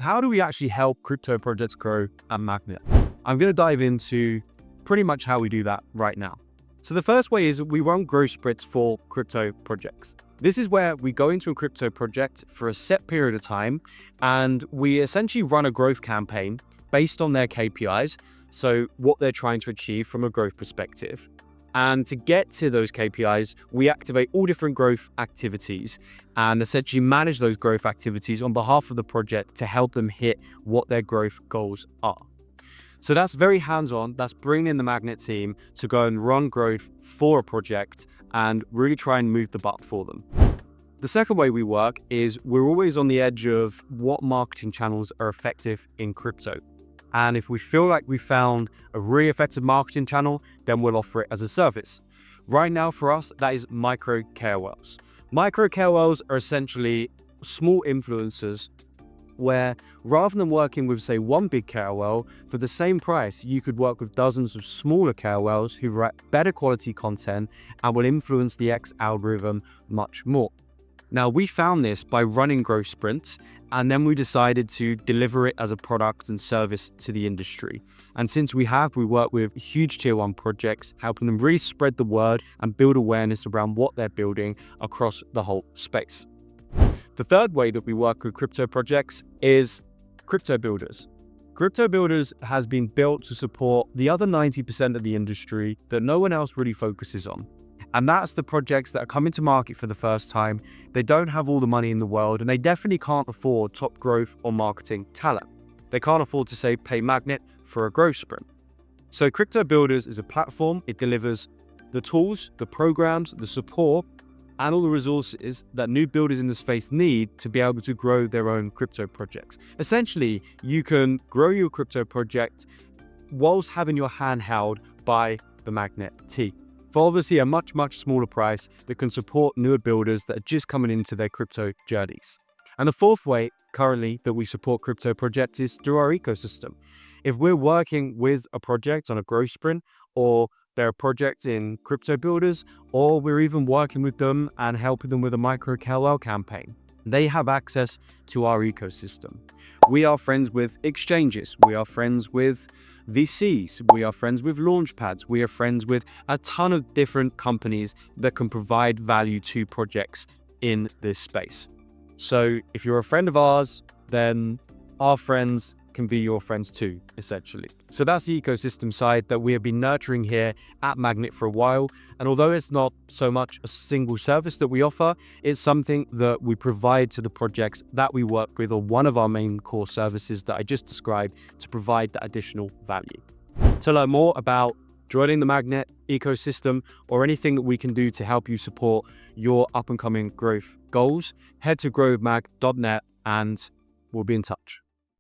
how do we actually help crypto projects grow at Magnet? I'm going to dive into pretty much how we do that right now. So the first way is we run growth sprints for crypto projects. This is where we go into a crypto project for a set period of time, and we essentially run a growth campaign based on their KPIs, so what they're trying to achieve from a growth perspective. And to get to those KPIs, we activate all different growth activities and essentially manage those growth activities on behalf of the project to help them hit what their growth goals are. So that's very hands-on. That's bringing in the Magnet team to go and run growth for a project and really try and move the buck for them. The second way we work is we're always on the edge of what marketing channels are effective in crypto. And if we feel like we found a really effective marketing channel, then we'll offer it as a service. Right now for us, that is Micro KOLs. Micro KOLs are essentially small influencers where rather than working with, say, one big KOL, for the same price, you could work with dozens of smaller KOLs who write better quality content and will influence the X algorithm much more. Now, we found this by running growth sprints, and then we decided to deliver it as a product and service to the industry. And since we work with huge tier 1 projects, helping them really spread the word and build awareness around what they're building across the whole space. The third way that we work with crypto projects is crypto builders. Crypto builders has been built to support the other 90% of the industry that no one else really focuses on. And that's the projects that are coming to market for the first time. They don't have all the money in the world, and they definitely can't afford top growth or marketing talent. They can't afford to, say, pay Magnet for a growth sprint. So Crypto Builders is a platform. It delivers the tools, the programs, the support, and all the resources that new builders in the space need to be able to grow their own crypto projects. Essentially, you can grow your crypto project whilst having your hand held by the Magnet team, for obviously a much, much smaller price that can support newer builders that are just coming into their crypto journeys. And the fourth way currently that we support crypto projects is through our ecosystem. If we're working with a project on a growth sprint, or they're a project in crypto builders, or we're even working with them and helping them with a Micro KOL campaign, they have access to our ecosystem. We are friends with exchanges. We are friends with VCs. We are friends with launchpads. We are friends with a ton of different companies that can provide value to projects in this space. So if you're a friend of ours, then our friends can be your friends too, essentially. So that's the ecosystem side that we have been nurturing here at Magnet for a while. And although it's not so much a single service that we offer, it's something that we provide to the projects that we work with, or one of our main core services that I just described, to provide that additional value. To learn more about joining the Magnet ecosystem or anything that we can do to help you support your up and coming growth goals, head to growmag.net and we'll be in touch.